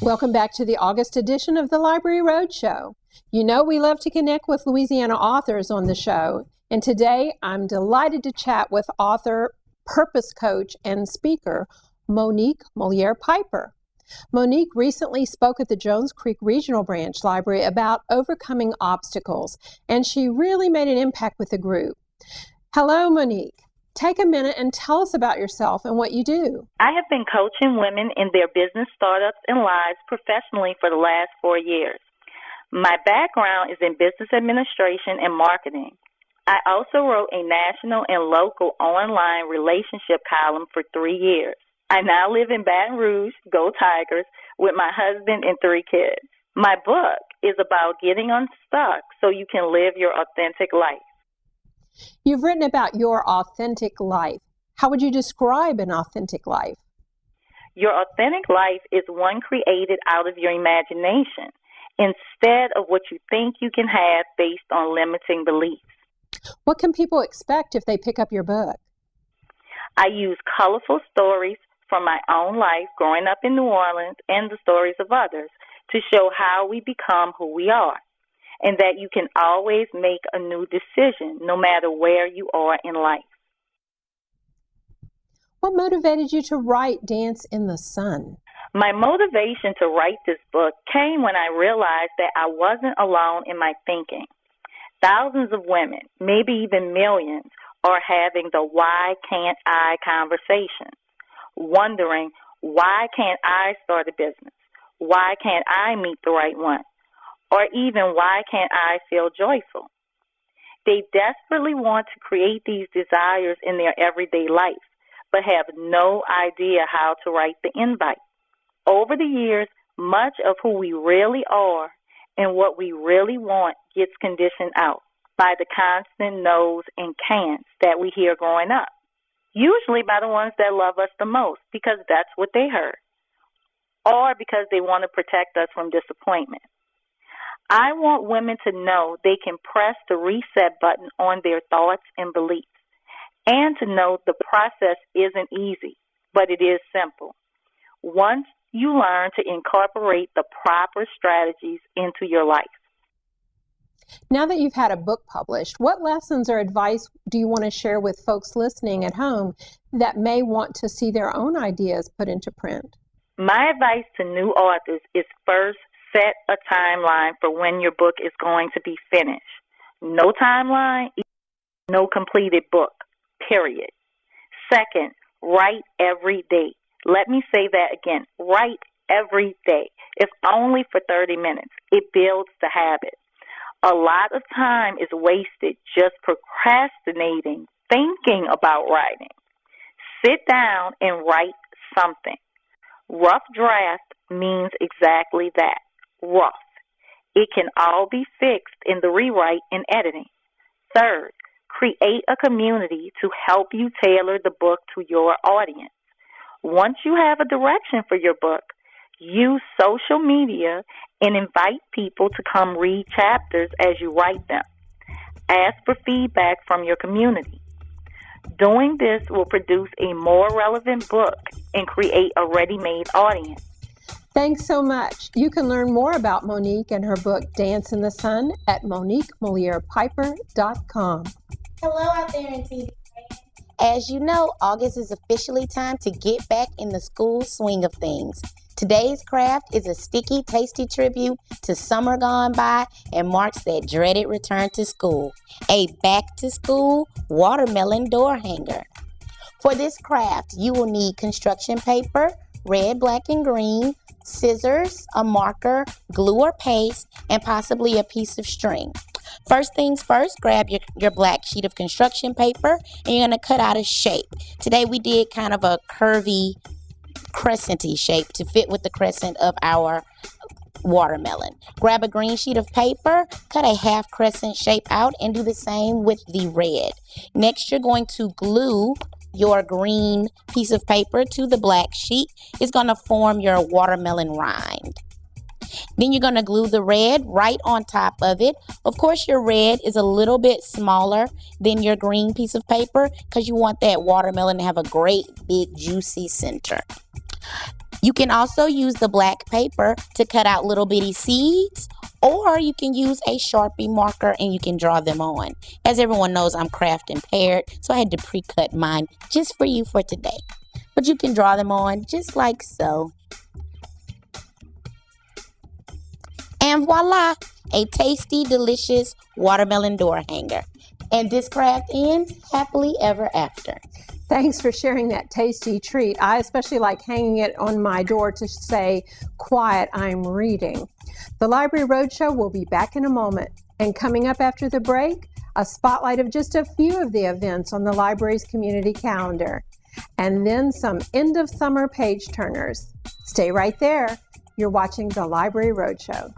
Welcome back to the August edition of the Library Roadshow. You know we love to connect with Louisiana authors on the show, and today I'm delighted to chat with author, purpose coach, and speaker Monique Moliere Piper. Monique recently spoke at the Jones Creek Regional Branch Library about overcoming obstacles, and she really made an impact with the group. Hello, Monique. Take a minute and tell us about yourself and what you do. I have been coaching women in their business startups and lives professionally for the last 4 years. My background is in business administration and marketing. I also wrote a national and local online relationship column for 3 years. I now live in Baton Rouge, go Tigers, with my husband and 3 kids. My book is about getting unstuck so you can live your authentic life. You've written about your authentic life. How would you describe an authentic life? Your authentic life is one created out of your imagination instead of what you think you can have based on limiting beliefs. What can people expect if they pick up your book? I use colorful stories from my own life growing up in New Orleans and the stories of others to show how we become who we are, and that you can always make a new decision no matter where you are in life. What motivated you to write Dance in the Sun? My motivation to write this book came when I realized that I wasn't alone in my thinking. Thousands of women, maybe even millions, are having the why can't I conversation, wondering why can't I start a business? Why can't I meet the right one? Or even, why can't I feel joyful? They desperately want to create these desires in their everyday life, but have no idea how to write the invite. Over the years, much of who we really are and what we really want gets conditioned out by the constant no's and can'ts that we hear growing up, usually by the ones that love us the most because that's what they heard, or because they want to protect us from disappointment. I want women to know they can press the reset button on their thoughts and beliefs, and to know the process isn't easy, but it is simple. Once you learn to incorporate the proper strategies into your life. Now that you've had a book published, what lessons or advice do you want to share with folks listening at home that may want to see their own ideas put into print? My advice to new authors is, first, set a timeline for when your book is going to be finished. No timeline, no completed book, period. Second, write every day. Let me say that again. Write every day, if only for 30 minutes. It builds the habit. A lot of time is wasted just procrastinating, thinking about writing. Sit down and write something. Rough draft means exactly that. Rough. It can all be fixed in the rewrite and editing. Third, create a community to help you tailor the book to your audience. Once you have a direction for your book, use social media and invite people to come read chapters as you write them. Ask for feedback from your community. Doing this will produce a more relevant book and create a ready-made audience. Thanks so much. You can learn more about Monique and her book, Dance in the Sun, at MoniqueMolierePiper.com. Hello out there in TV. As you know, August is officially time to get back in the school swing of things. Today's craft is a sticky, tasty tribute to summer gone by and marks that dreaded return to school. A back-to-school watermelon door hanger. For this craft, you will need construction paper, red, black, and green, scissors, a marker, glue or paste, and possibly a piece of string. First things first, grab your black sheet of construction paper and you're going to cut out a shape. Today we did kind of a curvy crescent-y shape to fit with the crescent of our watermelon. Grab a green sheet of paper, cut a half crescent shape out, and do the same with the red. Next, you're going to glue your green piece of paper to the black sheet. It's going to form your watermelon rind. Then you're going to glue the red right on top of it. Of course, your red is a little bit smaller than your green piece of paper because you want that watermelon to have a great big juicy center. You can also use the black paper to cut out little bitty seeds, or you can use a Sharpie marker and you can draw them on. As everyone knows, I'm craft impaired, so I had to pre-cut mine just for you for today. But you can draw them on just like so. And voila, a tasty, delicious watermelon door hanger. And this craft ends happily ever after. Thanks for sharing that tasty treat. I especially like hanging it on my door to say, "Quiet, I'm reading." The Library Roadshow will be back in a moment. And coming up after the break, a spotlight of just a few of the events on the library's community calendar. And then some end of summer page turners. Stay right there. You're watching the Library Roadshow.